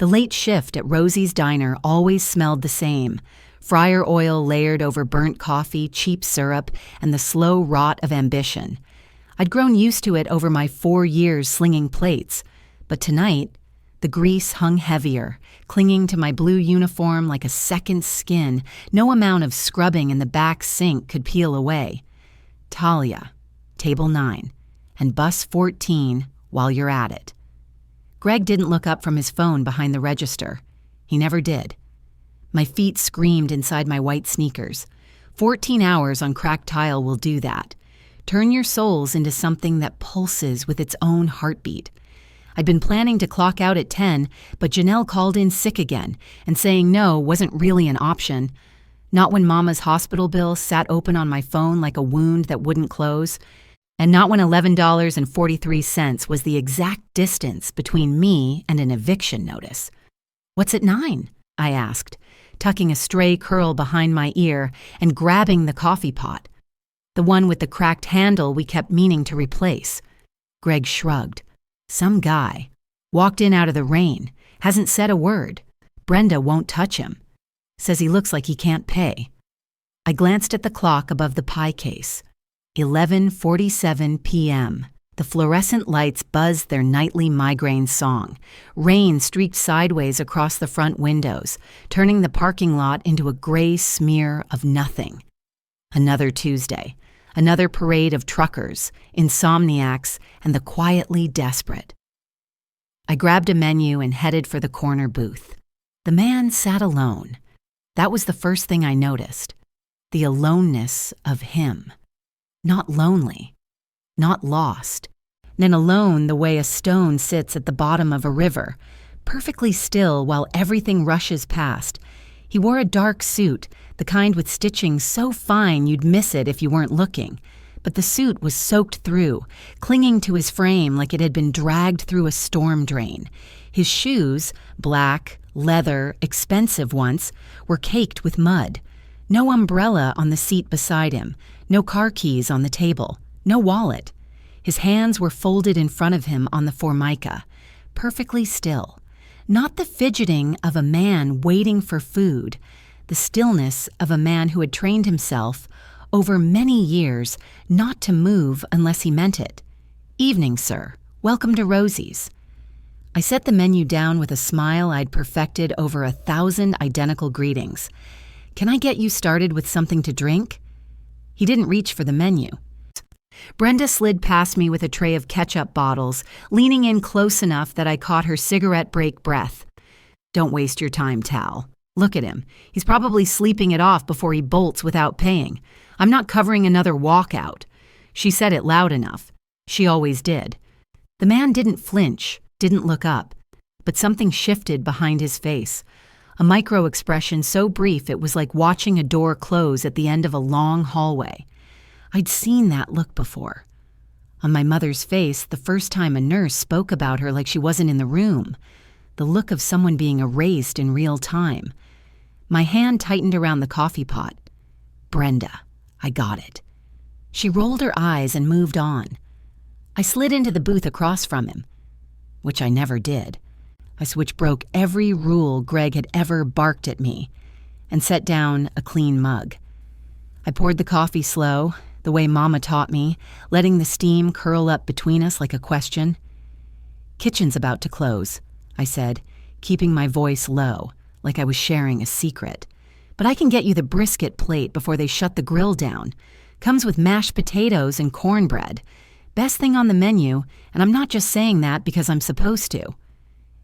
The late shift at Rosie's Diner always smelled the same: fryer oil layered over burnt coffee, cheap syrup, and the slow rot of ambition. I'd grown used to it over my 4 years slinging plates, but tonight, the grease hung heavier, clinging to my blue uniform like a second skin no amount of scrubbing in the back sink could peel away. Talia, table 9, and bus 14 while you're at it. Greg didn't look up from his phone behind the register. He never did. My feet screamed inside my white sneakers. 14 hours on cracked tile will do that. Turn your souls into something that pulses with its own heartbeat. I'd been planning to clock out at 10, but Janelle called in sick again, and saying no wasn't really an option. Not when Mama's hospital bill sat open on my phone like a wound that wouldn't close, and not when $11.43 was the exact distance between me and an eviction notice. "What's at 9?" I asked, tucking a stray curl behind my ear and grabbing the coffee pot, the one with the cracked handle we kept meaning to replace. Greg shrugged. "Some guy. Walked in out of the rain. Hasn't said a word. Brenda won't touch him. Says he looks like he can't pay." I glanced at the clock above the pie case. 11:47 p.m. The fluorescent lights buzzed their nightly migraine song. Rain streaked sideways across the front windows, turning the parking lot into a gray smear of nothing. Another Tuesday. Another parade of truckers, insomniacs, and the quietly desperate. I grabbed a menu and headed for the corner booth. The man sat alone. That was the first thing I noticed. The aloneness of him. Not lonely. Not lost. And alone the way a stone sits at the bottom of a river, perfectly still while everything rushes past. He wore a dark suit, the kind with stitching so fine you'd miss it if you weren't looking. But the suit was soaked through, clinging to his frame like it had been dragged through a storm drain. His shoes, black, leather, expensive ones, were caked with mud. No umbrella on the seat beside him, no car keys on the table, no wallet. His hands were folded in front of him on the formica, perfectly still. Not the fidgeting of a man waiting for food, the stillness of a man who had trained himself over many years not to move unless he meant it. "Evening, sir. Welcome to Rosie's." I set the menu down with a smile I'd perfected over 1,000 identical greetings. "Can I get you started with something to drink?" He didn't reach for the menu. Brenda slid past me with a tray of ketchup bottles, leaning in close enough that I caught her cigarette break breath. "Don't waste your time, Tal. Look at him. He's probably sleeping it off before he bolts without paying. I'm not covering another walkout." She said it loud enough. She always did. The man didn't flinch, didn't look up, but something shifted behind his face. A micro-expression so brief it was like watching a door close at the end of a long hallway. I'd seen that look before. On my mother's face, the first time a nurse spoke about her like she wasn't in the room. The look of someone being erased in real time. My hand tightened around the coffee pot. Brenda. I got it. She rolled her eyes and moved on. I slid into the booth across from him, which I never did. Which broke every rule Greg had ever barked at me, and set down a clean mug. I poured the coffee slow, the way Mama taught me, letting the steam curl up between us like a question. "Kitchen's about to close," I said, keeping my voice low, like I was sharing a secret. "But I can get you the brisket plate before they shut the grill down. Comes with mashed potatoes and cornbread. Best thing on the menu, and I'm not just saying that because I'm supposed to."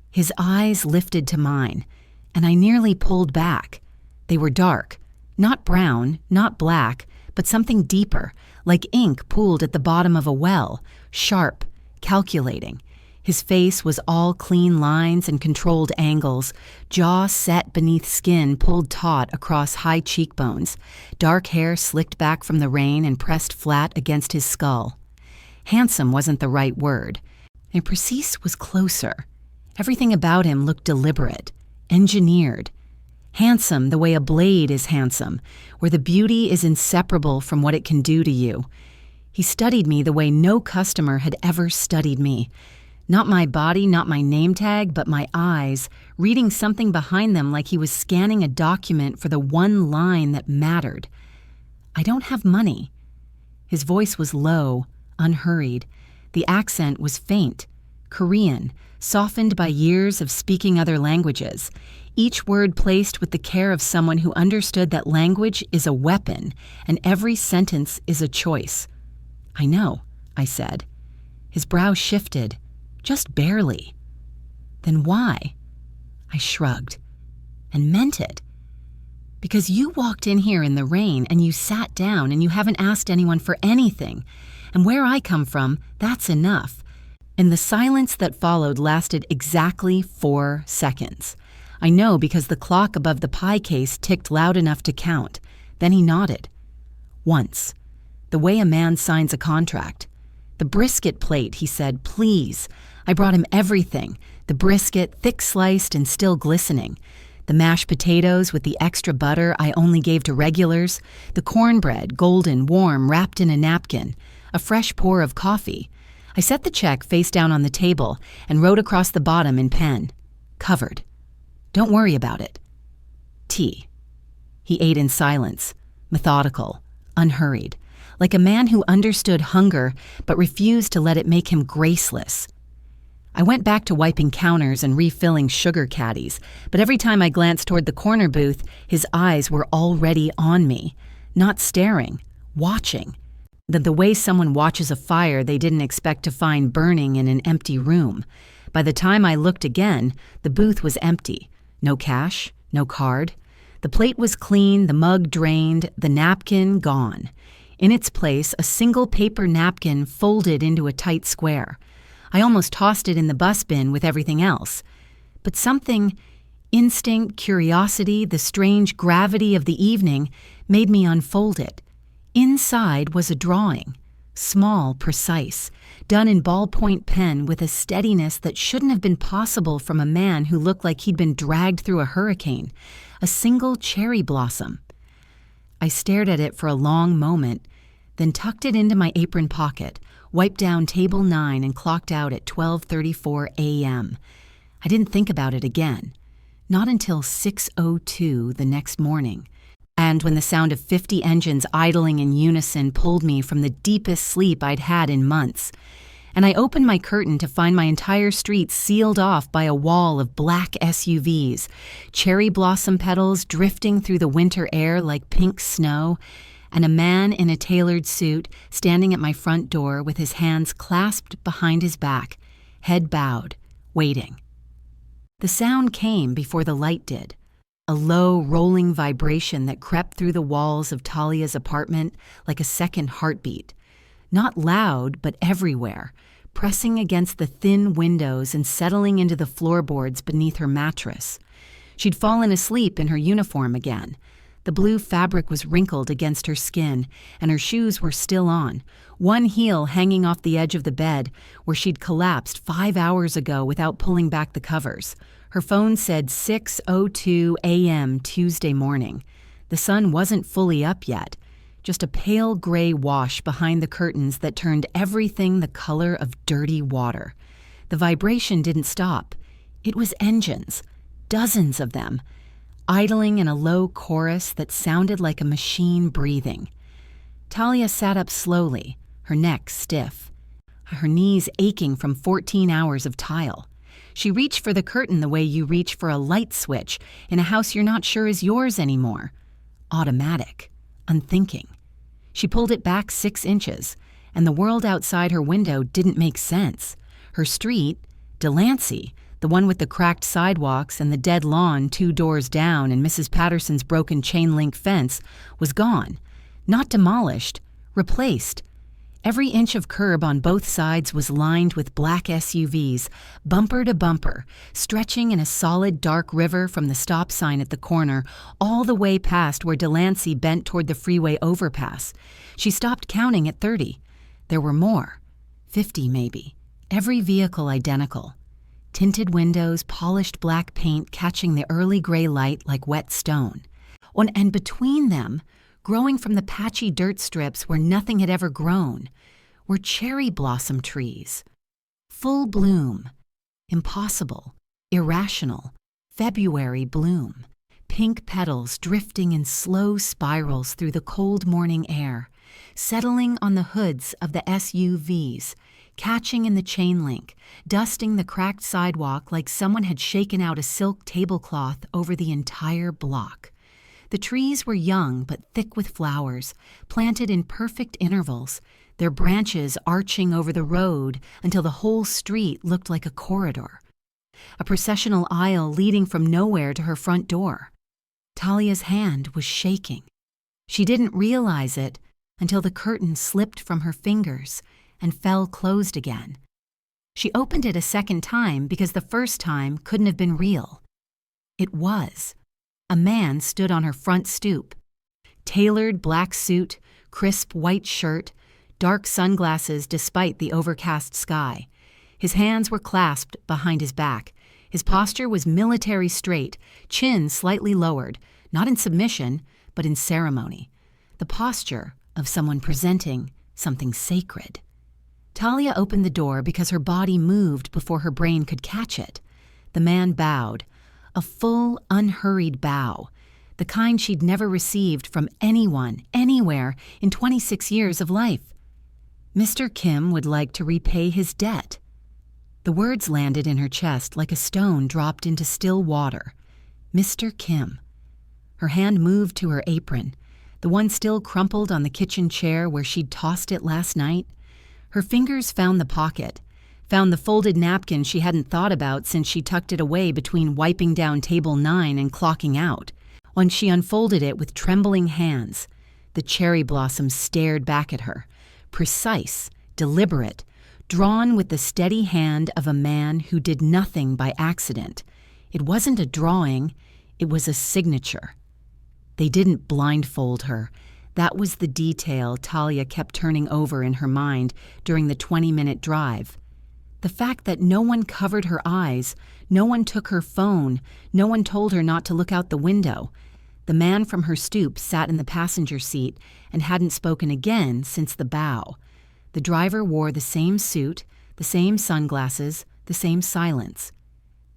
His eyes lifted to mine, and I nearly pulled back. They were dark, not brown, not black, but something deeper, like ink pooled at the bottom of a well, sharp, calculating. His face was all clean lines and controlled angles, jaw set beneath skin pulled taut across high cheekbones, dark hair slicked back from the rain and pressed flat against his skull. Handsome wasn't the right word, and Precis was closer. Everything about him looked deliberate, engineered. Handsome the way a blade is handsome, where the beauty is inseparable from what it can do to you. He studied me the way no customer had ever studied me. Not my body, not my name tag, but my eyes, reading something behind them like he was scanning a document for the one line that mattered. I don't have money. His voice was low, unhurried. The accent was faint, Korean, softened by years of speaking other languages, each word placed with the care of someone who understood that language is a weapon and every sentence is a choice. I know, I said. His brow shifted, just barely. Then why? I shrugged, and meant it. Because you walked in here in the rain and you sat down and you haven't asked anyone for anything. And where I come from, that's enough. And the silence that followed lasted exactly 4 seconds. I know because the clock above the pie case ticked loud enough to count. Then he nodded. Once. The way a man signs a contract. The brisket plate, he said, please. I brought him everything. The brisket, thick sliced and still glistening. The mashed potatoes with the extra butter I only gave to regulars. The cornbread, golden, warm, wrapped in a napkin. A fresh pour of coffee. I set the check face down on the table and wrote across the bottom in pen. Covered. Don't worry about it. Tea. He ate in silence, methodical, unhurried, like a man who understood hunger but refused to let it make him graceless. I went back to wiping counters and refilling sugar caddies, but every time I glanced toward the corner booth, his eyes were already on me, not staring, watching. The way someone watches a fire they didn't expect to find burning in an empty room. By the time I looked again, the booth was empty. No cash, no card. The plate was clean, the mug drained, the napkin gone. In its place, a single paper napkin folded into a tight square. I almost tossed it in the bus bin with everything else. But something, instinct, curiosity, the strange gravity of the evening, made me unfold it. Inside was a drawing, small, precise, done in ballpoint pen with a steadiness that shouldn't have been possible from a man who looked like he'd been dragged through a hurricane, a single cherry blossom. I stared at it for a long moment, then tucked it into my apron pocket, wiped down table 9 and clocked out at 12:34 a.m. I didn't think about it again, not until 6:02 the next morning. And when the sound of 50 engines idling in unison pulled me from the deepest sleep I'd had in months, and I opened my curtain to find my entire street sealed off by a wall of black SUVs, cherry blossom petals drifting through the winter air like pink snow, and a man in a tailored suit standing at my front door with his hands clasped behind his back, head bowed, waiting. The sound came before the light did. A low, rolling vibration that crept through the walls of Talia's apartment like a second heartbeat. Not loud, but everywhere, pressing against the thin windows and settling into the floorboards beneath her mattress. She'd fallen asleep in her uniform again. The blue fabric was wrinkled against her skin, and her shoes were still on, one heel hanging off the edge of the bed where she'd collapsed 5 hours ago without pulling back the covers. Her phone said 6:02 a.m. Tuesday morning. The sun wasn't fully up yet, just a pale gray wash behind the curtains that turned everything the color of dirty water. The vibration didn't stop. It was engines, dozens of them, idling in a low chorus that sounded like a machine breathing. Talia sat up slowly, her neck stiff, her knees aching from 14 hours of tile. She reached for the curtain the way you reach for a light switch in a house you're not sure is yours anymore. Automatic, unthinking. She pulled it back 6 inches, and the world outside her window didn't make sense. Her street, Delancey, the one with the cracked sidewalks and the dead lawn 2 doors down and Mrs. Patterson's broken chain-link fence, was gone. Not demolished, replaced. Every inch of curb on both sides was lined with black SUVs, bumper to bumper, stretching in a solid dark river from the stop sign at the corner all the way past where Delancey bent toward the freeway overpass. She stopped counting at 30. There were more. 50 maybe. Every vehicle identical. Tinted windows, polished black paint catching the early gray light like wet stone. And between them, growing from the patchy dirt strips where nothing had ever grown, were cherry blossom trees. Full bloom. Impossible. Irrational. February bloom. Pink petals drifting in slow spirals through the cold morning air, settling on the hoods of the SUVs, catching in the chain link, dusting the cracked sidewalk like someone had shaken out a silk tablecloth over the entire block. The trees were young but thick with flowers, planted in perfect intervals, their branches arching over the road until the whole street looked like a corridor. A processional aisle leading from nowhere to her front door. Talia's hand was shaking. She didn't realize it until the curtain slipped from her fingers and fell closed again. She opened it a second time because the first time couldn't have been real. It was. A man stood on her front stoop. Tailored black suit, crisp white shirt, dark sunglasses despite the overcast sky. His hands were clasped behind his back. His posture was military straight, chin slightly lowered, not in submission, but in ceremony. The posture of someone presenting something sacred. Talia opened the door because her body moved before her brain could catch it. The man bowed. A full, unhurried bow, the kind she'd never received from anyone, anywhere, in 26 years of life. Mr. Kim would like to repay his debt. The words landed in her chest like a stone dropped into still water. Mr. Kim. Her hand moved to her apron, the one still crumpled on the kitchen chair where she'd tossed it last night. Her fingers found the pocket, found the folded napkin she hadn't thought about since she tucked it away between wiping down table 9 and clocking out. When she unfolded it with trembling hands, the cherry blossoms stared back at her, precise, deliberate, drawn with the steady hand of a man who did nothing by accident. It wasn't a drawing, it was a signature. They didn't blindfold her. That was the detail Talia kept turning over in her mind during the 20-minute drive. The fact that no one covered her eyes, no one took her phone, no one told her not to look out the window. The man from her stoop sat in the passenger seat and hadn't spoken again since the bow. The driver wore the same suit, the same sunglasses, the same silence.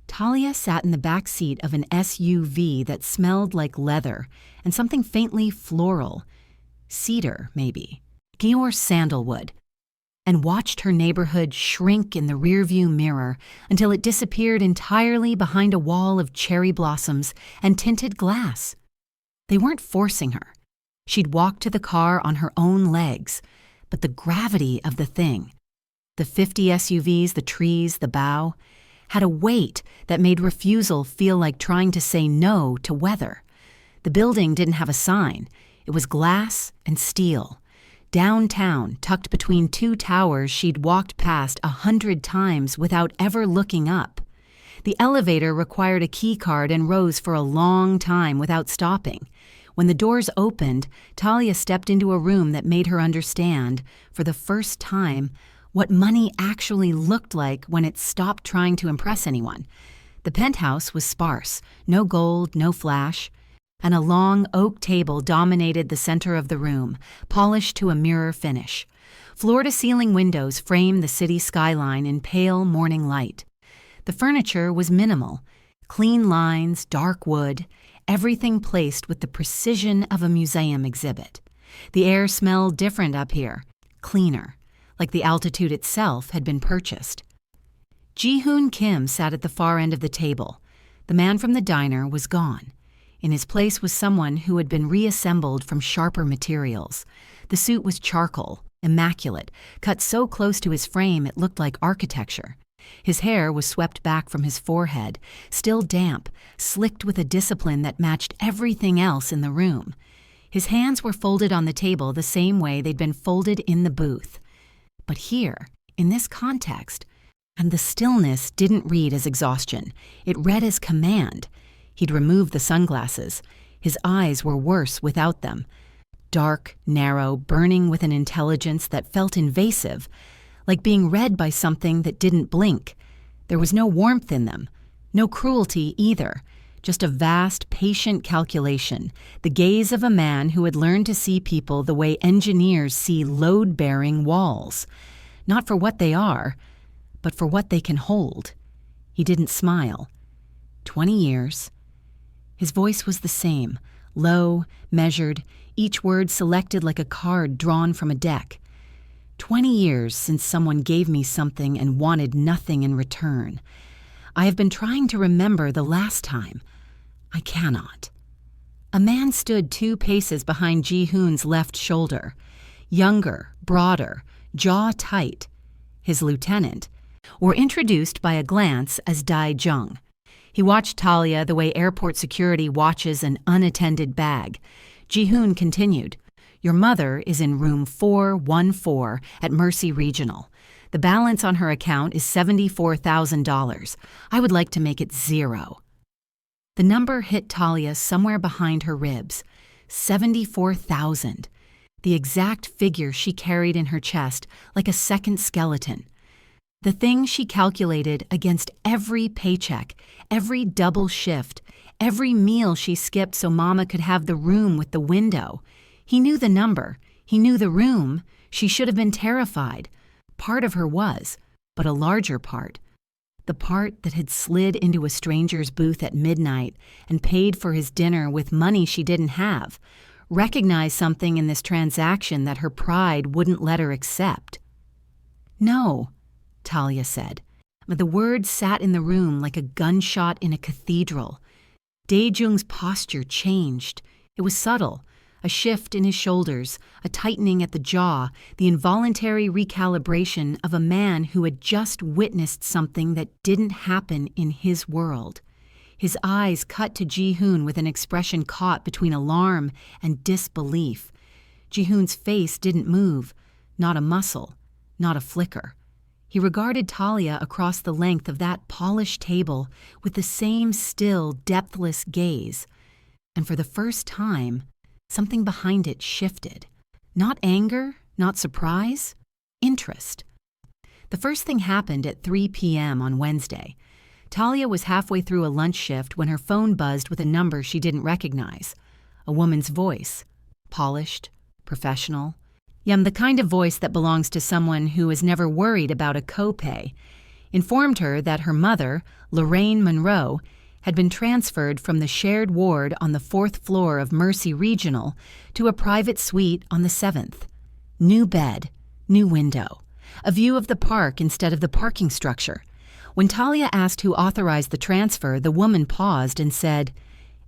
Talia sat in the back seat of an SUV that smelled like leather and something faintly floral. Cedar, maybe. Or sandalwood. And watched her neighborhood shrink in the rearview mirror until it disappeared entirely behind a wall of cherry blossoms and tinted glass. They weren't forcing her. She'd walked to the car on her own legs, but the gravity of the thing, the 50 SUVs, the trees, the bow, had a weight that made refusal feel like trying to say no to weather. The building didn't have a sign. It was glass and steel. Downtown, tucked between two towers she'd walked past 100 times without ever looking up. The elevator required a key card and rose for a long time without stopping. When the doors opened, Talia stepped into a room that made her understand, for the first time, what money actually looked like when it stopped trying to impress anyone. The penthouse was sparse, no gold, no flash, and a long oak table dominated the center of the room, polished to a mirror finish. Floor-to-ceiling windows framed the city skyline in pale morning light. The furniture was minimal, clean lines, dark wood, everything placed with the precision of a museum exhibit. The air smelled different up here, cleaner, like the altitude itself had been purchased. Ji-hoon Kim sat at the far end of the table. The man from the diner was gone. In his place was someone who had been reassembled from sharper materials. The suit was charcoal, immaculate, cut so close to his frame it looked like architecture. His hair was swept back from his forehead, still damp, slicked with a discipline that matched everything else in the room. His hands were folded on the table the same way they'd been folded in the booth. But here, in this context, and the stillness didn't read as exhaustion, it read as command. He'd removed the sunglasses. His eyes were worse without them. Dark, narrow, burning with an intelligence that felt invasive, like being read by something that didn't blink. There was no warmth in them, no cruelty either, just a vast, patient calculation, the gaze of a man who had learned to see people the way engineers see load-bearing walls. Not for what they are, but for what they can hold. He didn't smile. 20 years. His voice was the same, low, measured, each word selected like a card drawn from a deck. 20 years since someone gave me something and wanted nothing in return. I have been trying to remember the last time. I cannot. A man stood 2 paces behind Ji-hoon's left shoulder. Younger, broader, jaw tight. His lieutenant, were introduced by a glance as Dae-jung. He watched Talia the way airport security watches an unattended bag. Ji-hoon continued, "Your mother is in room 414 at Mercy Regional. The balance on her account is $74,000. I would like to make it 0. The number hit Talia somewhere behind her ribs. 74,000. The exact figure she carried in her chest like a second skeleton. The thing she calculated against every paycheck, every double shift, every meal she skipped so Mama could have the room with the window. He knew the number. He knew the room. She should have been terrified. Part of her was, but a larger part. The part that had slid into a stranger's booth at midnight and paid for his dinner with money she didn't have, recognized something in this transaction that her pride wouldn't let her accept. "No," Talia said, but the words sat in the room like a gunshot in a cathedral. Dae-jung's posture changed. It was subtle, a shift in his shoulders, a tightening at the jaw, the involuntary recalibration of a man who had just witnessed something that didn't happen in his world. His eyes cut to Ji-hoon with an expression caught between alarm and disbelief. Ji-hoon's face didn't move, not a muscle, not a flicker. He regarded Talia across the length of that polished table with the same still, depthless gaze. And for the first time, something behind it shifted. Not anger, not surprise, interest. The first thing happened at 3 p.m. on Wednesday. Talia was halfway through a lunch shift when her phone buzzed with a number she didn't recognize. A woman's voice. Polished, professional. The kind of voice that belongs to someone who is never worried about a copay. Informed her that her mother, Talia Monroe, had been transferred from the shared ward on the 4th floor of Mercy Regional to a private suite on the 7th. New bed, new window, a view of the park instead of the parking structure. When Talia asked who authorized the transfer, the woman paused and said,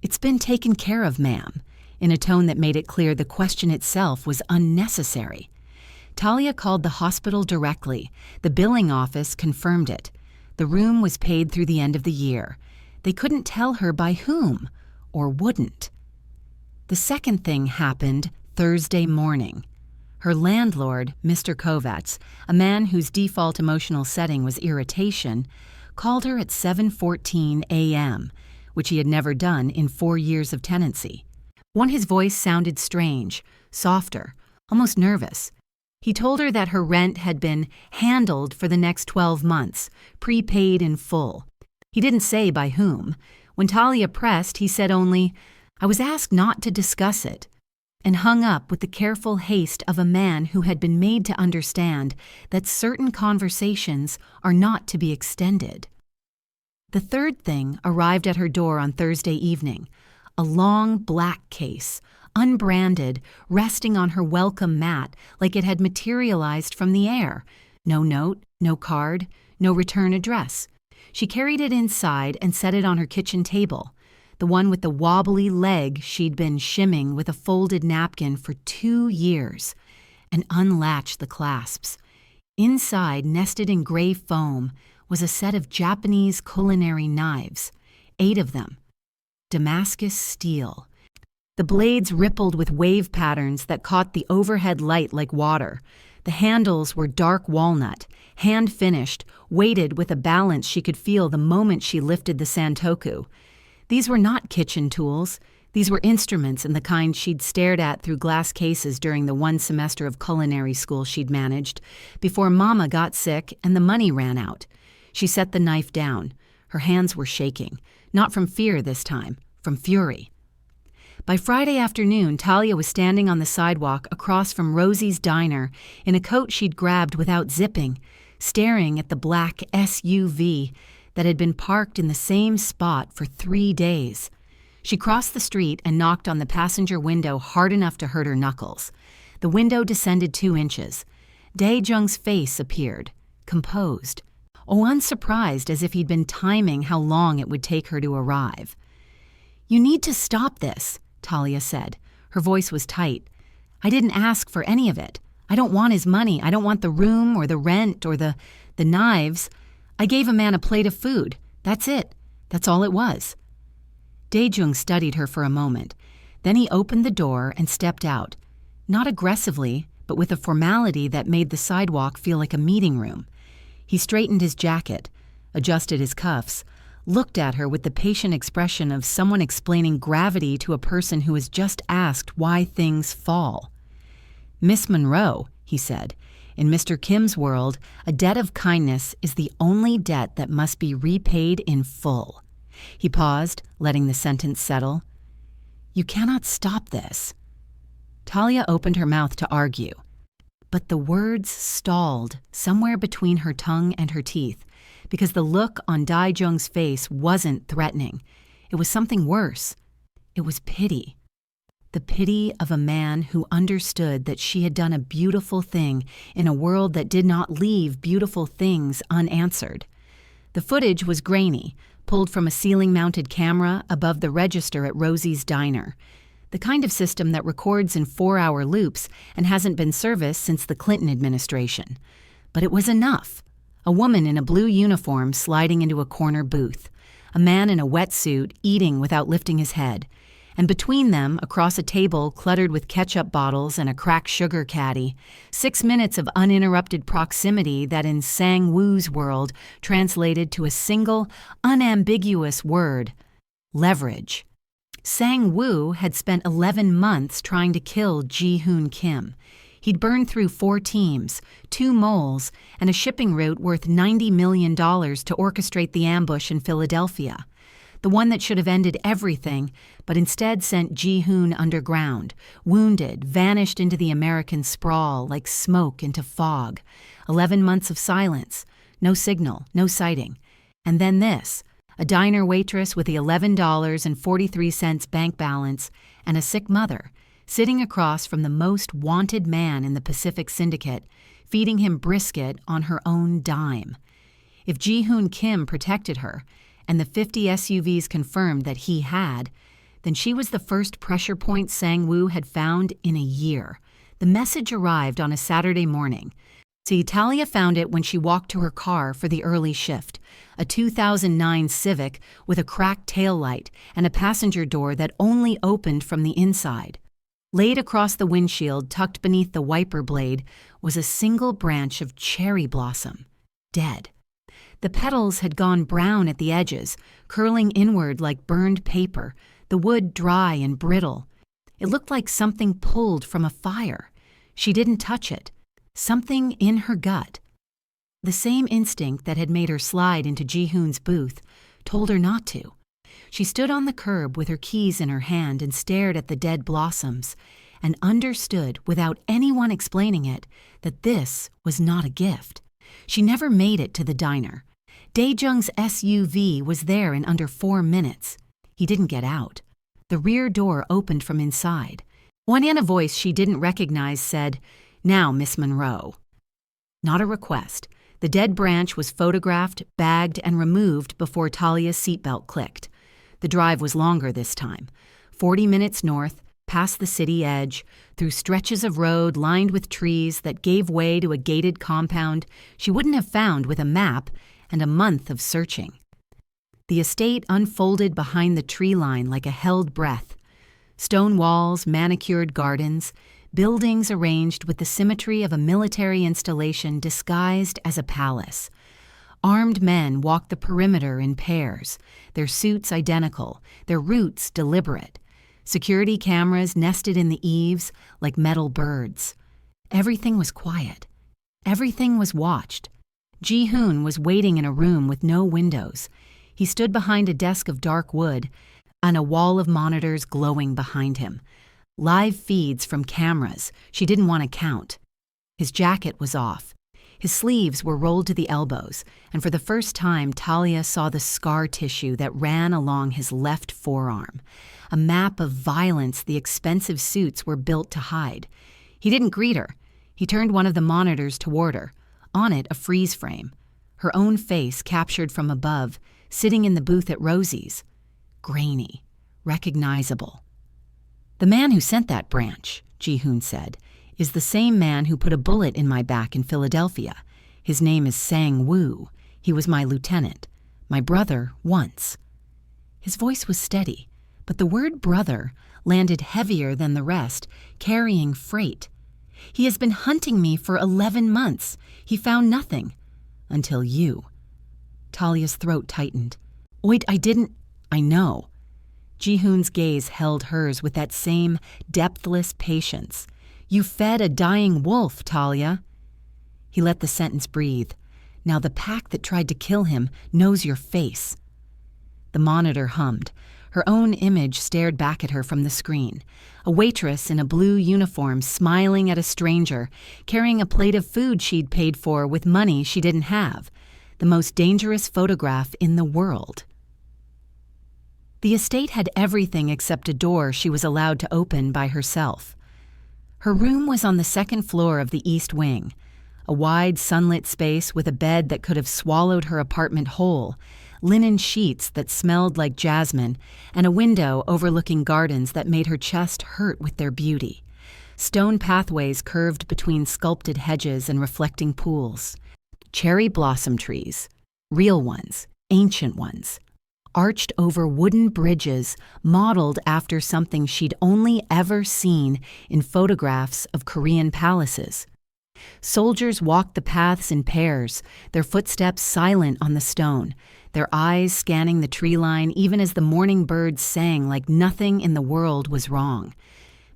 "It's been taken care of, ma'am," in a tone that made it clear the question itself was unnecessary. Talia called the hospital directly. The billing office confirmed it. The room was paid through the end of the year. They couldn't tell her by whom, or wouldn't. The second thing happened Thursday morning. Her landlord, Mr. Kovacs, a man whose default emotional setting was irritation, called her at 7:14 a.m., which he had never done in 4 years of tenancy. His voice sounded strange, softer, almost nervous. He told her that her rent had been handled for the next 12 months, prepaid in full. He didn't say by whom. When Talia pressed, he said only, "I was asked not to discuss it," and hung up with the careful haste of a man who had been made to understand that certain conversations are not to be extended. The third thing arrived at her door on Thursday evening, a long black case, unbranded, resting on her welcome mat like it had materialized from the air. No note, no card, no return address. She carried it inside and set it on her kitchen table, the one with the wobbly leg she'd been shimming with a folded napkin for 2 years, and unlatched the clasps. Inside, nested in gray foam, was a set of Japanese culinary knives, 8 of them. Damascus steel. The blades rippled with wave patterns that caught the overhead light like water. The handles were dark walnut, hand-finished, weighted with a balance she could feel the moment she lifted the santoku. These were not kitchen tools. These were instruments and the kind she'd stared at through glass cases during the 1 semester of culinary school she'd managed, before Mama got sick and the money ran out. She set the knife down. Her hands were shaking, not from fear this time, from fury. By Friday afternoon, Talia was standing on the sidewalk across from Rosie's diner in a coat she'd grabbed without zipping, staring at the black SUV that had been parked in the same spot for 3 days. She crossed the street and knocked on the passenger window hard enough to hurt her knuckles. The window descended 2 inches. Dae-jung's face appeared, composed, unsurprised, as if he'd been timing how long it would take her to arrive. "You need to stop this," Talia said. Her voice was tight. "I didn't ask for any of it. I don't want his money. I don't want the room or the rent or the knives. I gave a man a plate of food. That's it. That's all it was." Dae-jung studied her for a moment. Then he opened the door and stepped out, not aggressively, but with a formality that made the sidewalk feel like a meeting room. He straightened his jacket, adjusted his cuffs, looked at her with the patient expression of someone explaining gravity to a person who has just asked why things fall. "Miss Monroe," he said, "in Mr. Kim's world, a debt of kindness is the only debt that must be repaid in full." He paused, letting the sentence settle. "You cannot stop this." Talia opened her mouth to argue, but the words stalled somewhere between her tongue and her teeth, because the look on Dae-jung's face wasn't threatening. It was something worse. It was pity. The pity of a man who understood that she had done a beautiful thing in a world that did not leave beautiful things unanswered. The footage was grainy, pulled from a ceiling-mounted camera above the register at Rosie's Diner, the kind of system that records in 4-hour loops and hasn't been serviced since the Clinton administration. But it was enough. A woman in a blue uniform sliding into a corner booth, a man in a wetsuit eating without lifting his head, and between them, across a table cluttered with ketchup bottles and a cracked sugar caddy, 6 minutes of uninterrupted proximity that in Sang-woo's world translated to a single, unambiguous word: leverage. Sang-woo had spent 11 months trying to kill Ji-hoon Kim. He'd burned through 4 teams, 2 moles, and a shipping route worth $90 million to orchestrate the ambush in Philadelphia. The one that should have ended everything, but instead sent Ji-hoon underground, wounded, vanished into the American sprawl like smoke into fog. 11 months of silence, no signal, no sighting. And then this, a diner waitress with the $11.43 bank balance and a sick mother, sitting across from the most wanted man in the Pacific Syndicate, feeding him brisket on her own dime. If Ji-hoon Kim protected her, and the 50 SUVs confirmed that he had, then she was the first pressure point Sang-woo had found in a year. The message arrived on a Saturday morning. See, Talia found it when she walked to her car for the early shift, a 2009 Civic with a cracked taillight and a passenger door that only opened from the inside. Laid across the windshield, tucked beneath the wiper blade, was a single branch of cherry blossom, dead. The petals had gone brown at the edges, curling inward like burned paper, the wood dry and brittle. It looked like something pulled from a fire. She didn't touch it. Something in her gut. The same instinct that had made her slide into Ji-hoon's booth told her not to. She stood on the curb with her keys in her hand and stared at the dead blossoms, and understood, without anyone explaining it, that this was not a gift. She never made it to the diner. Dae-jung's SUV was there in under 4 minutes. He didn't get out. The rear door opened from inside. One in a voice she didn't recognize said, "Now, Miss Monroe." Not a request. The dead branch was photographed, bagged, and removed before Talia's seatbelt clicked. The drive was longer this time. 40 minutes north, past the city edge, through stretches of road lined with trees that gave way to a gated compound she wouldn't have found with a map and a month of searching. The estate unfolded behind the tree line like a held breath. Stone walls, manicured gardens, buildings arranged with the symmetry of a military installation disguised as a palace. Armed men walked the perimeter in pairs, their suits identical, their routes deliberate. Security cameras nested in the eaves like metal birds. Everything was quiet. Everything was watched. Ji-hoon was waiting in a room with no windows. He stood behind a desk of dark wood and a wall of monitors glowing behind him. Live feeds from cameras she didn't want to count. His jacket was off. His sleeves were rolled to the elbows, and for the first time Talia saw the scar tissue that ran along his left forearm, a map of violence the expensive suits were built to hide. He didn't greet her. He turned one of the monitors toward her, on it a freeze frame, her own face captured from above, sitting in the booth at Rosie's. Grainy, recognizable. "The man who sent that branch," Ji-hoon said, "is the same man who put a bullet in my back in Philadelphia. His name is Sang-woo. He was my lieutenant. My brother once." His voice was steady, but the word brother landed heavier than the rest, carrying freight. "He has been hunting me for 11 months. He found nothing. Until you." Talia's throat tightened. "Wait, I know." Ji-hoon's gaze held hers with that same depthless patience. "You fed a dying wolf, Talia." He let the sentence breathe. "Now the pack that tried to kill him knows your face." The monitor hummed. Her own image stared back at her from the screen. A waitress in a blue uniform smiling at a stranger, carrying a plate of food she'd paid for with money she didn't have. The most dangerous photograph in the world. The estate had everything except a door she was allowed to open by herself. Her room was on the second floor of the east wing, a wide sunlit space with a bed that could have swallowed her apartment whole, linen sheets that smelled like jasmine, and a window overlooking gardens that made her chest hurt with their beauty. Stone pathways curved between sculpted hedges and reflecting pools. Cherry blossom trees, real ones, ancient ones, arched over wooden bridges modeled after something she'd only ever seen in photographs of Korean palaces. Soldiers walked the paths in pairs, their footsteps silent on the stone, their eyes scanning the tree line even as the morning birds sang like nothing in the world was wrong.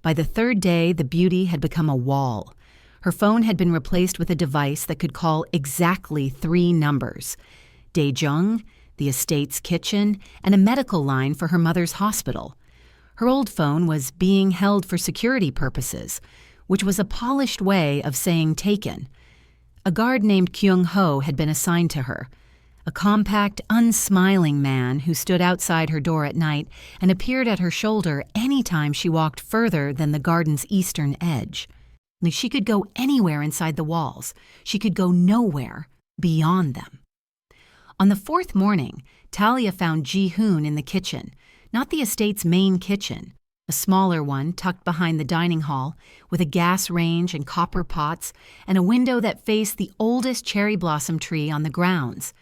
By the third day, the beauty had become a wall. Her phone had been replaced with a device that could call exactly 3 numbers: Daejeong, the estate's kitchen, and a medical line for her mother's hospital. Her old phone was being held for security purposes, which was a polished way of saying taken. A guard named Kyung-ho had been assigned to her, a compact, unsmiling man who stood outside her door at night and appeared at her shoulder any time she walked further than the garden's eastern edge. She could go anywhere inside the walls. She could go nowhere beyond them. On the 4th morning, Talia found Ji-hoon in the kitchen, not the estate's main kitchen, a smaller one tucked behind the dining hall with a gas range and copper pots and a window that faced the oldest cherry blossom tree on the grounds.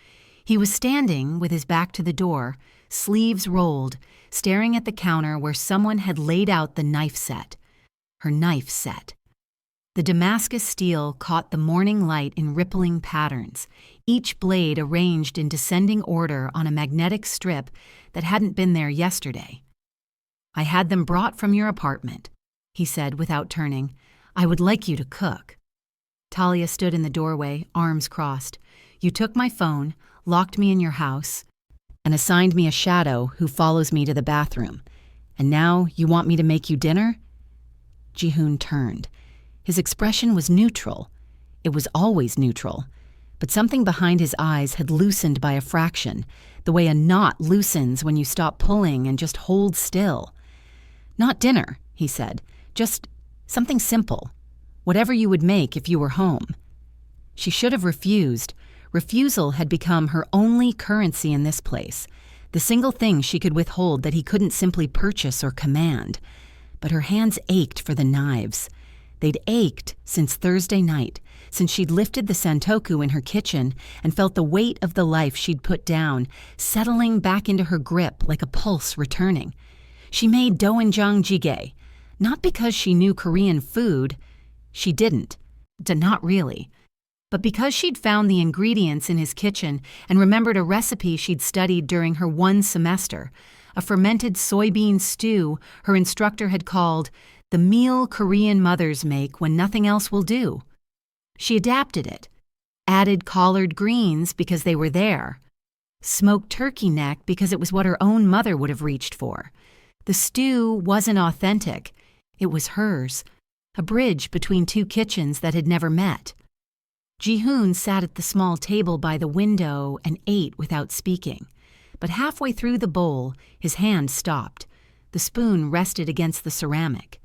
He was standing with his back to the door, sleeves rolled, staring at the counter where someone had laid out the knife set. Her knife set. The Damascus steel caught the morning light in rippling patterns, each blade arranged in descending order on a magnetic strip that hadn't been there yesterday. "I had them brought from your apartment," he said without turning. "I would like you to cook." Talia stood in the doorway, arms crossed. "You took my phone, locked me in your house, and assigned me a shadow who follows me to the bathroom. And now you want me to make you dinner?" Ji-hoon turned. His expression was neutral. It was always neutral. But something behind his eyes had loosened by a fraction, the way a knot loosens when you stop pulling and just hold still. "Not dinner," he said. "Just something simple. Whatever you would make if you were home." She should have refused. Refusal had become her only currency in this place, the single thing she could withhold that he couldn't simply purchase or command. But her hands ached for the knives. They'd ached since Thursday night, since she'd lifted the santoku in her kitchen and felt the weight of the life she'd put down, settling back into her grip like a pulse returning. She made doenjang jjigae, not because she knew Korean food. She didn't. Not really. But because she'd found the ingredients in his kitchen and remembered a recipe she'd studied during her 1 semester, a fermented soybean stew her instructor had called the meal Korean mothers make when nothing else will do. She adapted it, added collard greens because they were there, smoked turkey neck because it was what her own mother would have reached for. The stew wasn't authentic. It was hers, a bridge between 2 kitchens that had never met. Ji-hoon sat at the small table by the window and ate without speaking. But halfway through the bowl, his hand stopped. The spoon rested against the ceramic.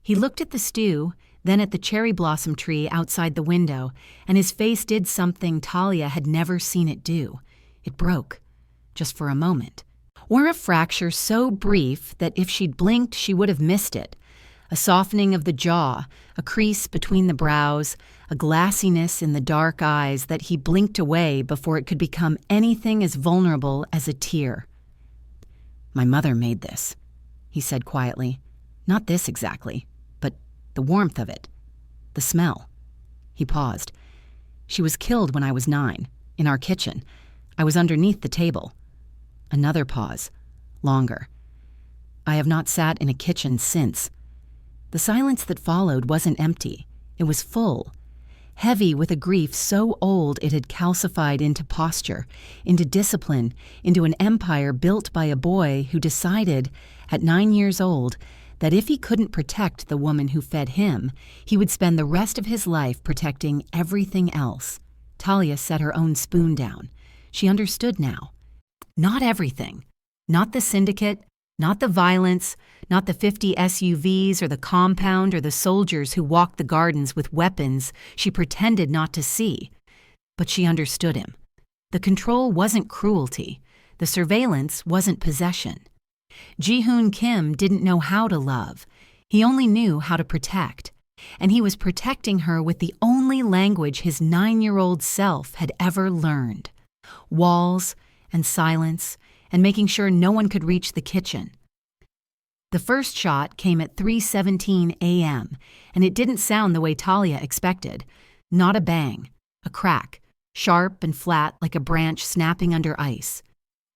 He looked at the stew, then at the cherry blossom tree outside the window, and his face did something Talia had never seen it do. It broke, just for a moment. Or a fracture so brief that if she'd blinked, she would have missed it. A softening of the jaw, a crease between the brows, a glassiness in the dark eyes that he blinked away before it could become anything as vulnerable as a tear. "My mother made this," he said quietly. "Not this exactly, but the warmth of it. The smell." He paused. "She was killed when I was 9, in our kitchen. I was underneath the table." Another pause. Longer. "I have not sat in a kitchen since." The silence that followed wasn't empty. It was full. Heavy with a grief so old it had calcified into posture, into discipline, into an empire built by a boy who decided, at 9 years old, that if he couldn't protect the woman who fed him, he would spend the rest of his life protecting everything else. Talia set her own spoon down. She understood now. Not everything. Not the syndicate, not the violence, not the 50 SUVs or the compound or the soldiers who walked the gardens with weapons she pretended not to see. But she understood him. The control wasn't cruelty. The surveillance wasn't possession. Ji-hoon Kim didn't know how to love. He only knew how to protect. And he was protecting her with the only language his 9-year-old self had ever learned. Walls and silence and making sure no one could reach the kitchen. The first shot came at 3:17 a.m., and it didn't sound the way Talia expected. Not a bang, a crack, sharp and flat like a branch snapping under ice.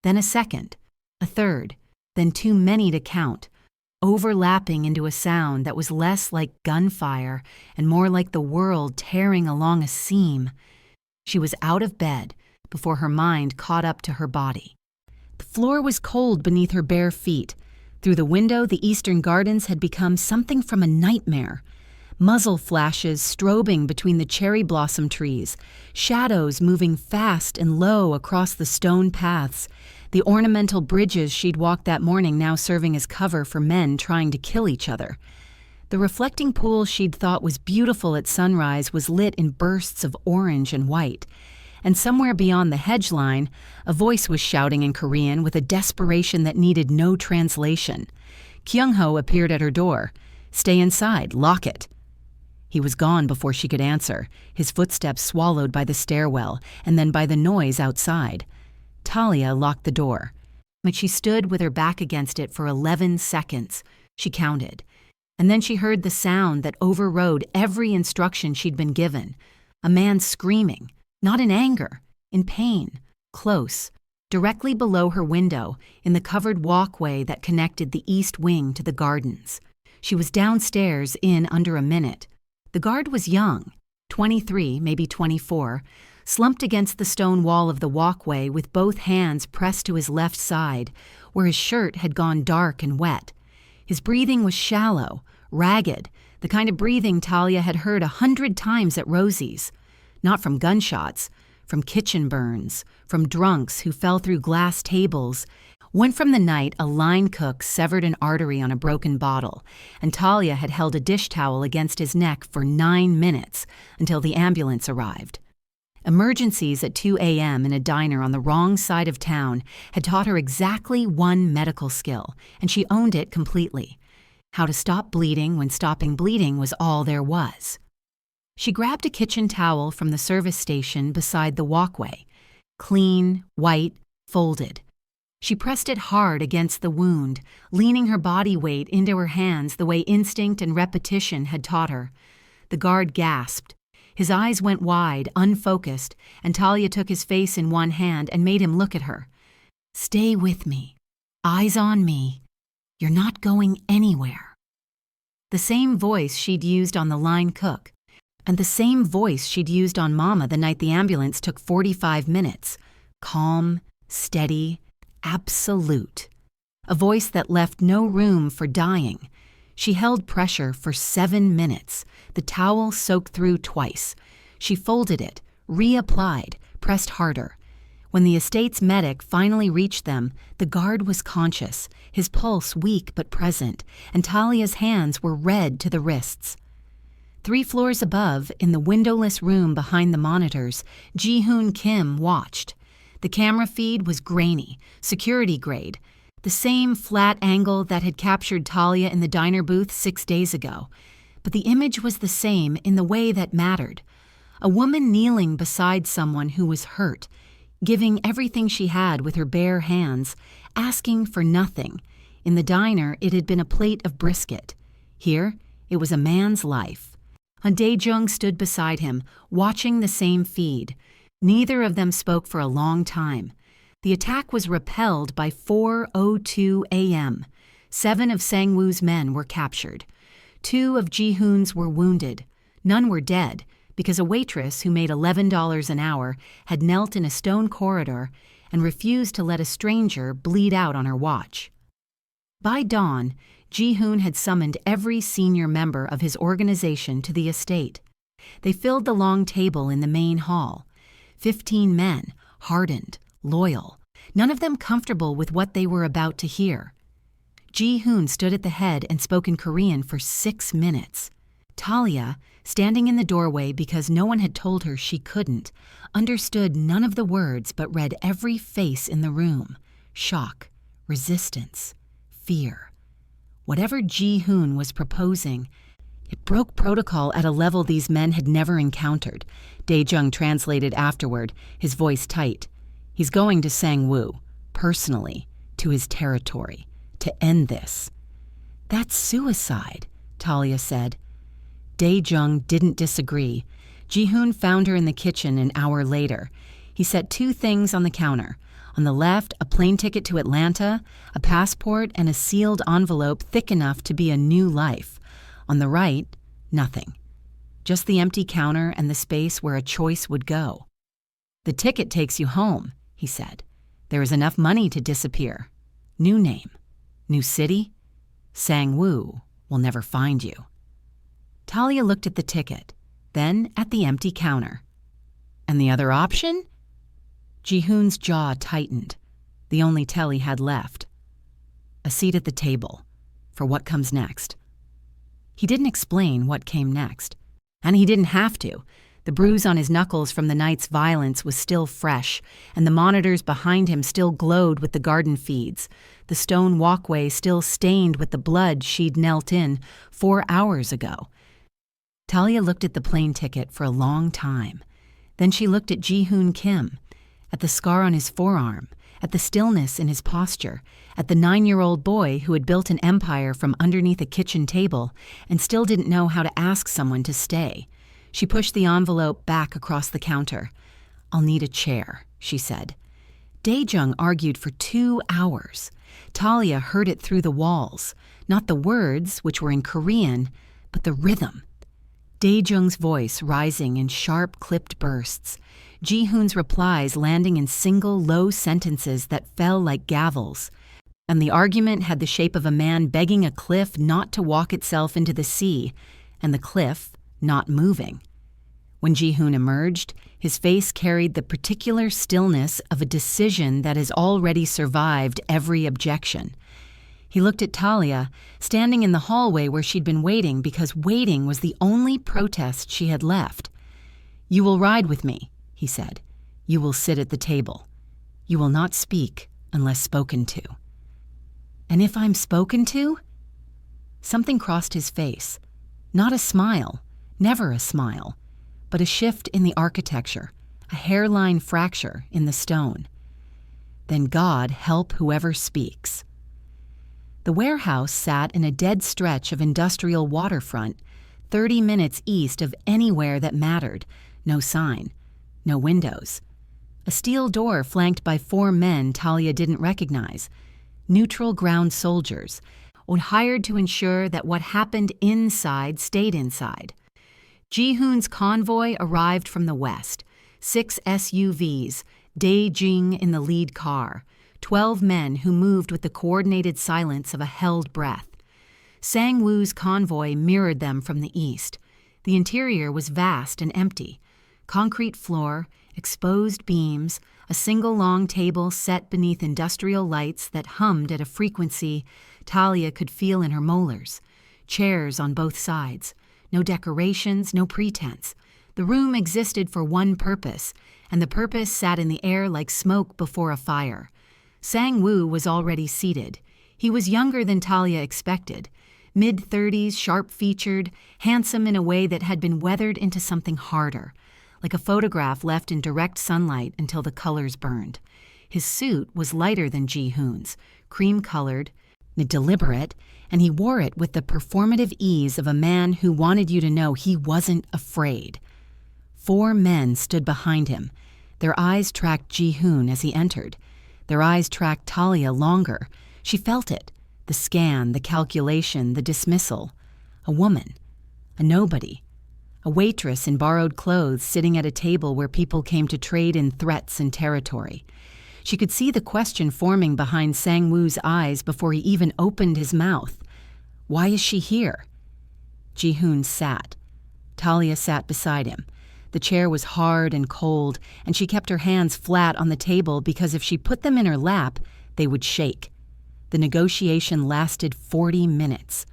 Then a second, a third, then too many to count, overlapping into a sound that was less like gunfire and more like the world tearing along a seam. She was out of bed before her mind caught up to her body. The floor was cold beneath her bare feet. Through the window, the eastern gardens had become something from a nightmare. Muzzle flashes strobing between the cherry blossom trees, shadows moving fast and low across the stone paths, the ornamental bridges she'd walked that morning now serving as cover for men trying to kill each other. The reflecting pool she'd thought was beautiful at sunrise was lit in bursts of orange and white. And somewhere beyond the hedge line, a voice was shouting in Korean with a desperation that needed no translation. Kyung-ho appeared at her door. "Stay inside, lock it." He was gone before she could answer, his footsteps swallowed by the stairwell and then by the noise outside. Talia locked the door. But she stood with her back against it for 11 seconds. She counted. And then she heard the sound that overrode every instruction she'd been given. A man screaming. Not in anger, in pain, close, directly below her window, in the covered walkway that connected the east wing to the gardens. She was downstairs in under a minute. The guard was young, 23, maybe 24, slumped against the stone wall of the walkway with both hands pressed to his left side, where his shirt had gone dark and wet. His breathing was shallow, ragged, the kind of breathing Talia had heard 100 times at Rosie's. Not from gunshots, from kitchen burns, from drunks who fell through glass tables. When from the night a line cook severed an artery on a broken bottle, and Talia had held a dish towel against his neck for 9 minutes until the ambulance arrived. Emergencies at 2 a.m. in a diner on the wrong side of town had taught her exactly one medical skill, and she owned it completely. How to stop bleeding when stopping bleeding was all there was. She grabbed a kitchen towel from the service station beside the walkway. Clean, white, folded. She pressed it hard against the wound, leaning her body weight into her hands the way instinct and repetition had taught her. The guard gasped. His eyes went wide, unfocused, and Talia took his face in one hand and made him look at her. "Stay with me. Eyes on me. You're not going anywhere." The same voice she'd used on the line cook. And the same voice she'd used on Mama the night the ambulance took 45 minutes. Calm, steady, absolute. A voice that left no room for dying. She held pressure for 7 minutes, the towel soaked through twice. She folded it, reapplied, pressed harder. When the estate's medic finally reached them, the guard was conscious, his pulse weak but present, and Talia's hands were red to the wrists. 3 floors above, in the windowless room behind the monitors, Ji-hoon Kim watched. The camera feed was grainy, security grade, the same flat angle that had captured Talia in the diner booth 6 days ago. But the image was the same in the way that mattered. A woman kneeling beside someone who was hurt, giving everything she had with her bare hands, asking for nothing. In the diner, it had been a plate of brisket. Here, it was a man's life. Dae-jung stood beside him, watching the same feed. Neither of them spoke for a long time. The attack was repelled by 4:02 a.m. 7 of Sang-woo's men were captured. 2 of Ji-hoon's were wounded. None were dead, because a waitress who made $11 an hour had knelt in a stone corridor and refused to let a stranger bleed out on her watch. By dawn, Ji-hoon had summoned every senior member of his organization to the estate. They filled the long table in the main hall. 15 men, hardened, loyal, none of them comfortable with what they were about to hear. Ji-hoon stood at the head and spoke in Korean for 6 minutes. Talia, standing in the doorway because no one had told her she couldn't, understood none of the words but read every face in the room. Shock, resistance, fear. Whatever Ji-hoon was proposing, it broke protocol at a level these men had never encountered. Dae-jung translated afterward, his voice tight. He's going to Sang-woo, personally, to his territory, to end this. That's suicide, Talia said. Dae-jung didn't disagree. Ji-hoon found her in the kitchen an hour later. He set 2 things on the counter. On the left, a plane ticket to Atlanta, a passport, and a sealed envelope thick enough to be a new life. On the right, nothing. Just the empty counter and the space where a choice would go. The ticket takes you home, he said. There is enough money to disappear. New name. New city. Sang-woo will never find you. Talia looked at the ticket, then at the empty counter. And the other option? Ji-hoon's jaw tightened, the only tell he had left. A seat at the table, for what comes next. He didn't explain what came next, and he didn't have to. The bruise on his knuckles from the night's violence was still fresh, and the monitors behind him still glowed with the garden feeds, the stone walkway still stained with the blood she'd knelt in 4 hours ago. Talia looked at the plane ticket for a long time. Then she looked at Ji-hoon Kim, at the scar on his forearm, at the stillness in his posture, at the 9-year-old boy who had built an empire from underneath a kitchen table and still didn't know how to ask someone to stay. She pushed the envelope back across the counter. "I'll need a chair," she said. Dae-jung argued for 2 hours. Talia heard it through the walls, not the words, which were in Korean, but the rhythm. Dae-jung's voice rising in sharp, clipped bursts. Ji-hoon's replies landing in single, low sentences that fell like gavels. And the argument had the shape of a man begging a cliff not to walk itself into the sea, and the cliff not moving. When Ji-hoon emerged, his face carried the particular stillness of a decision that has already survived every objection. He looked at Talia, standing in the hallway where she'd been waiting because waiting was the only protest she had left. "You will ride with me," he said. "You will sit at the table. You will not speak unless spoken to." "And if I'm spoken to?" Something crossed his face. Not a smile, never a smile, but a shift in the architecture, a hairline fracture in the stone. "Then God help whoever speaks." The warehouse sat in a dead stretch of industrial waterfront, 30 minutes east of anywhere that mattered. No sign, no windows. A steel door flanked by 4 men Talia didn't recognize. Neutral ground soldiers, hired to ensure that what happened inside stayed inside. Ji-hoon's convoy arrived from the west. 6 SUVs, Dae-jung in the lead car. 12 men who moved with the coordinated silence of a held breath. Sang-woo's convoy mirrored them from the east. The interior was vast and empty. Concrete floor, exposed beams, a single long table set beneath industrial lights that hummed at a frequency Talia could feel in her molars. Chairs on both sides. No decorations, no pretense. The room existed for one purpose, and the purpose sat in the air like smoke before a fire. Sang-woo was already seated. He was younger than Talia expected. Mid-30s, sharp-featured, handsome in a way that had been weathered into something harder, like a photograph left in direct sunlight until the colors burned. His suit was lighter than Ji-hoon's, cream-colored, deliberate, and he wore it with the performative ease of a man who wanted you to know he wasn't afraid. 4 men stood behind him. Their eyes tracked Ji-hoon as he entered. Their eyes tracked Talia longer. She felt it. The scan, the calculation, the dismissal. A woman. A nobody. A waitress in borrowed clothes sitting at a table where people came to trade in threats and territory. She could see the question forming behind Sang-woo's eyes before he even opened his mouth. Why is she here? Ji-hoon sat. Talia sat beside him. The chair was hard and cold, and she kept her hands flat on the table because if she put them in her lap, they would shake. The negotiation lasted 40 minutes.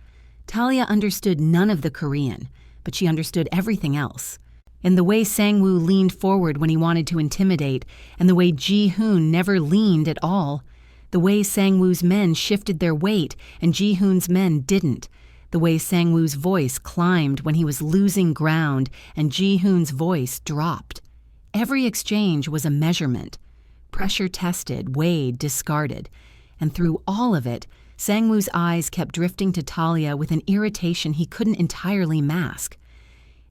Talia understood none of the Korean, but she understood everything else. In the way Sang-woo leaned forward when he wanted to intimidate, and the way Ji-hoon never leaned at all. The way Sang-woo's men shifted their weight and Ji-hoon's men didn't. The way Sang-woo's voice climbed when he was losing ground and Ji-hoon's voice dropped. Every exchange was a measurement. Pressure tested, weighed, discarded. And through all of it, Sang-woo's eyes kept drifting to Talia with an irritation he couldn't entirely mask.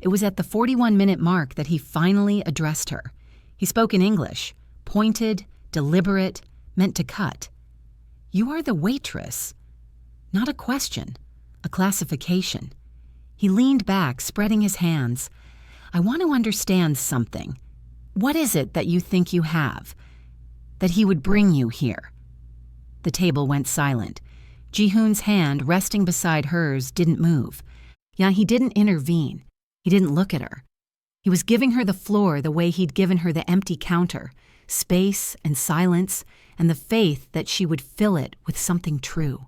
It was at the 41-minute mark that he finally addressed her. He spoke in English, pointed, deliberate, meant to cut. "You are the waitress." Not a question, a classification. He leaned back, spreading his hands. "I want to understand something. What is it that you think you have? That he would bring you here?" The table went silent. Ji-hoon's hand, resting beside hers, didn't move. Yeah, he didn't intervene. He didn't look at her. He was giving her the floor the way he'd given her the empty counter, space and silence, and the faith that she would fill it with something true.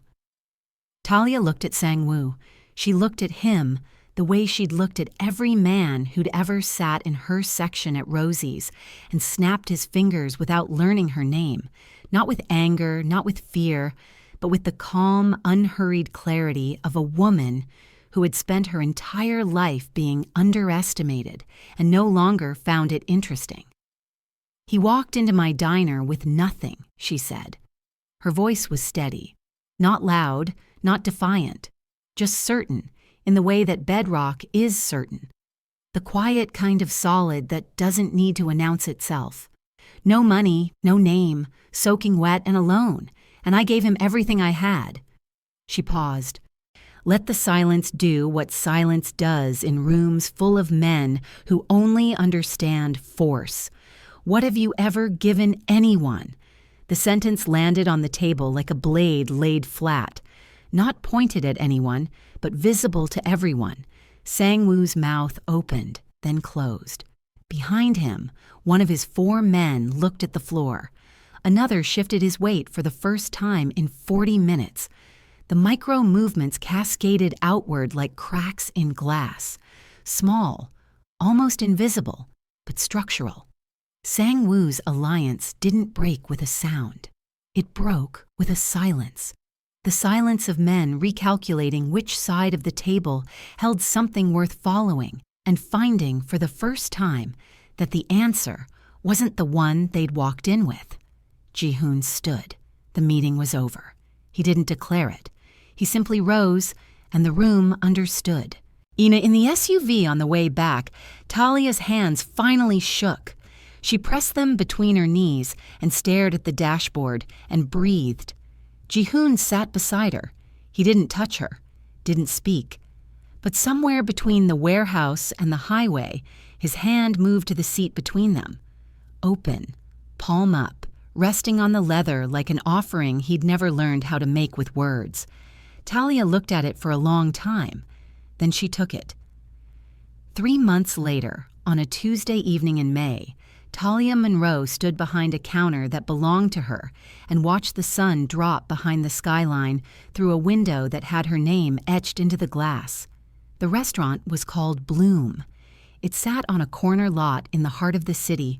Talia looked at Sang-woo. She looked at him the way she'd looked at every man who'd ever sat in her section at Rosie's and snapped his fingers without learning her name, not with anger, not with fear, but with the calm, unhurried clarity of a woman who had spent her entire life being underestimated and no longer found it interesting. "He walked into my diner with nothing," she said. Her voice was steady, not loud, not defiant, just certain, in the way that bedrock is certain. The quiet kind of solid that doesn't need to announce itself. No money, no name, soaking wet and alone, and I gave him everything I had. She paused. Let the silence do what silence does in rooms full of men who only understand force. What have you ever given anyone? The sentence landed on the table like a blade laid flat, not pointed at anyone, but visible to everyone. Sang-woo's mouth opened, then closed. Behind him, one of his 4 men looked at the floor. Another shifted his weight for the first time in 40 minutes. The micro movements cascaded outward like cracks in glass. Small, almost invisible, but structural. Sang-woo's alliance didn't break with a sound. It broke with a silence. The silence of men recalculating which side of the table held something worth following and finding for the first time that the answer wasn't the one they'd walked in with. Ji-hoon stood. The meeting was over. He didn't declare it. He simply rose, and the room understood. In the SUV on the way back, Talia's hands finally shook. She pressed them between her knees and stared at the dashboard and breathed. Ji-hoon sat beside her. He didn't touch her, didn't speak. But somewhere between the warehouse and the highway, his hand moved to the seat between them. Open, palm up, resting on the leather like an offering he'd never learned how to make with words. Talia looked at it for a long time. Then she took it. 3 months later, On a Tuesday evening in May, Talia Monroe stood behind a counter that belonged to her and watched the sun drop behind the skyline through a window that had her name etched into the glass. The restaurant was called Bloom. It sat on a corner lot in the heart of the city,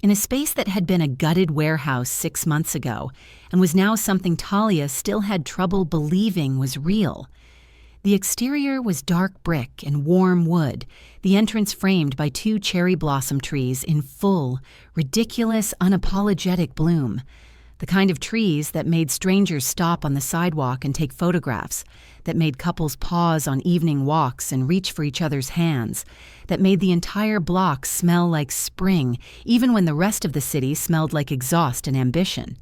in a space that had been a gutted warehouse 6 months ago and was now something Talia still had trouble believing was real. The exterior was dark brick and warm wood, the entrance framed by 2 cherry blossom trees in full, ridiculous, unapologetic bloom. The kind of trees that made strangers stop on the sidewalk and take photographs, that made couples pause on evening walks and reach for each other's hands, that made the entire block smell like spring, even when the rest of the city smelled like exhaust and ambition.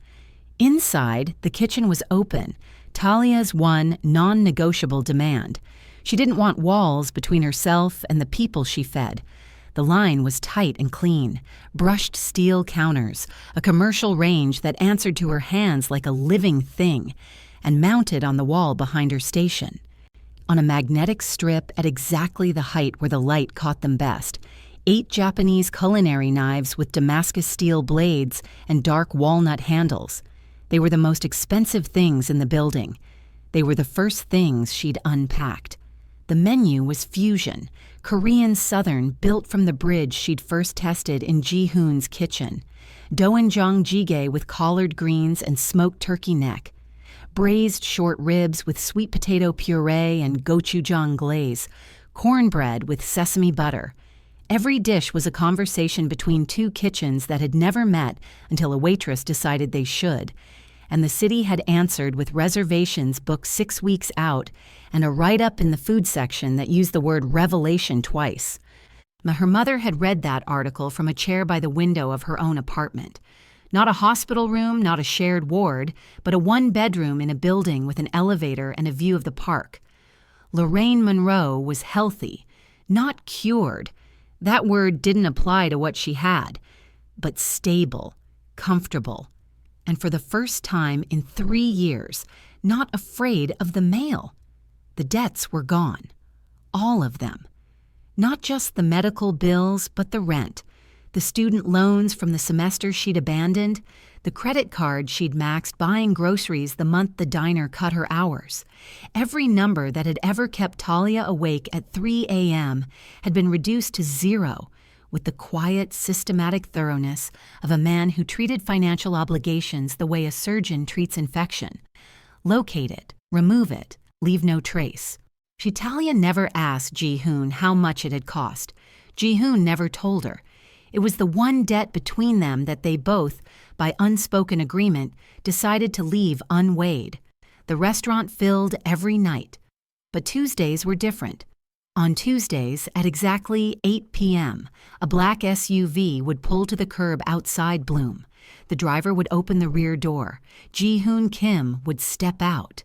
Inside, the kitchen was open, Talia's one non-negotiable demand. She didn't want walls between herself and the people she fed. The line was tight and clean, brushed steel counters, a commercial range that answered to her hands like a living thing, and mounted on the wall behind her station. On a magnetic strip at exactly the height where the light caught them best, 8 Japanese culinary knives with Damascus steel blades and dark walnut handles. They were the most expensive things in the building. They were the first things she'd unpacked. The menu was fusion, Korean Southern built from the bridge she'd first tested in Ji-hoon's kitchen. Doenjang jjigae with collard greens and smoked turkey neck. Braised short ribs with sweet potato puree and gochujang glaze. Cornbread with sesame butter. Every dish was a conversation between 2 kitchens that had never met until a waitress decided they should. And the city had answered with reservations booked 6 weeks out and a write-up in the food section that used the word revelation twice. Her mother had read that article from a chair by the window of her own apartment. Not a hospital room, not a shared ward, but a 1-bedroom in a building with an elevator and a view of the park. Lorraine Monroe was healthy, not cured. That word didn't apply to what she had, but stable, comfortable, and for the first time in 3 years, not afraid of the mail. The debts were gone. All of them. Not just the medical bills, but the rent, the student loans from the semester she'd abandoned, the credit card she'd maxed buying groceries the month the diner cut her hours. Every number that had ever kept Talia awake at 3 a.m. had been reduced to 0, with the quiet, systematic thoroughness of a man who treated financial obligations the way a surgeon treats infection. Locate it, remove it, leave no trace. Talia never asked Ji-hoon how much it had cost. Ji-hoon never told her. It was the one debt between them that they both, by unspoken agreement, decided to leave unweighed. The restaurant filled every night. But Tuesdays were different. On Tuesdays, at exactly 8 p.m., a black SUV would pull to the curb outside Bloom. The driver would open the rear door. Ji-hoon Kim would step out.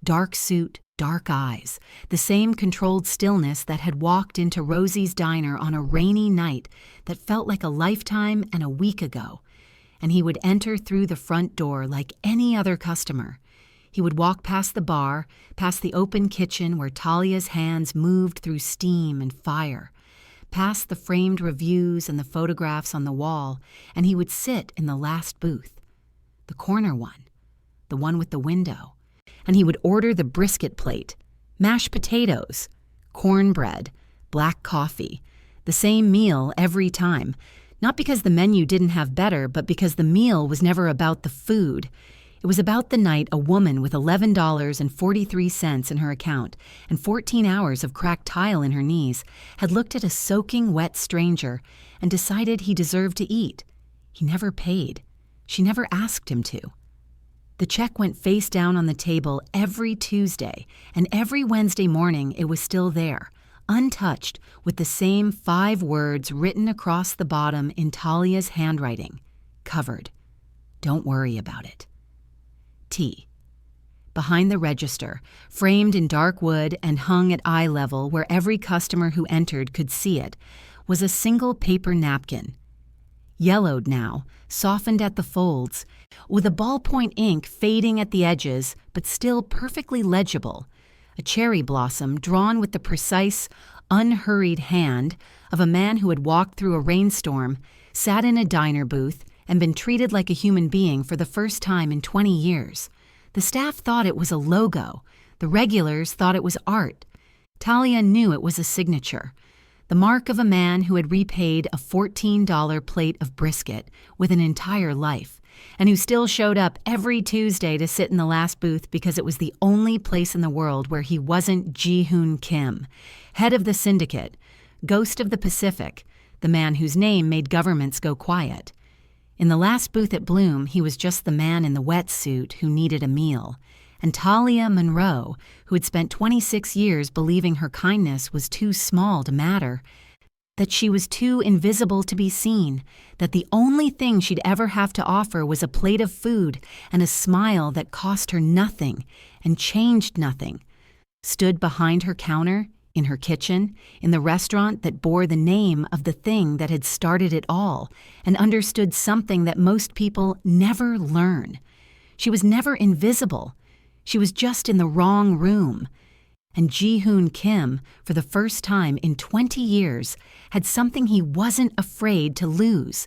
Dark suit, dark eyes, the same controlled stillness that had walked into Rosie's diner on a rainy night that felt like a lifetime and a week ago. And he would enter through the front door like any other customer. He would walk past the bar, past the open kitchen where Talia's hands moved through steam and fire, past the framed reviews and the photographs on the wall, and he would sit in the last booth, the corner one, the one with the window, and he would order the brisket plate, mashed potatoes, cornbread, black coffee, the same meal every time, not because the menu didn't have better, but because the meal was never about the food. It was about the night a woman with $11.43 in her account and 14 hours of cracked tile in her knees had looked at a soaking wet stranger and decided he deserved to eat. He never paid. She never asked him to. The check went face down on the table every Tuesday, and every Wednesday morning it was still there, untouched, with the same 5 words written across the bottom in Talia's handwriting. Covered. Don't worry about it. T. Behind the register, framed in dark wood and hung at eye level where every customer who entered could see it, was a single paper napkin. Yellowed now, softened at the folds, with a ballpoint ink fading at the edges but still perfectly legible, a cherry blossom drawn with the precise, unhurried hand of a man who had walked through a rainstorm, sat in a diner booth, and been treated like a human being for the first time in 20 years. The staff thought it was a logo. The regulars thought it was art. Talia knew it was a signature, the mark of a man who had repaid a $14 plate of brisket with an entire life, and who still showed up every Tuesday to sit in the last booth because it was the only place in the world where he wasn't Ji-hoon Kim, head of the syndicate, ghost of the Pacific, the man whose name made governments go quiet. In the last booth at Bloom, he was just the man in the wetsuit who needed a meal, and Talia Monroe, who had spent 26 years believing her kindness was too small to matter, that she was too invisible to be seen, that the only thing she'd ever have to offer was a plate of food and a smile that cost her nothing and changed nothing, stood behind her counter, in her kitchen, in the restaurant that bore the name of the thing that had started it all, and understood something that most people never learn. She was never invisible. She was just in the wrong room. And Ji-hoon Kim, for the first time in 20 years, had something he wasn't afraid to lose,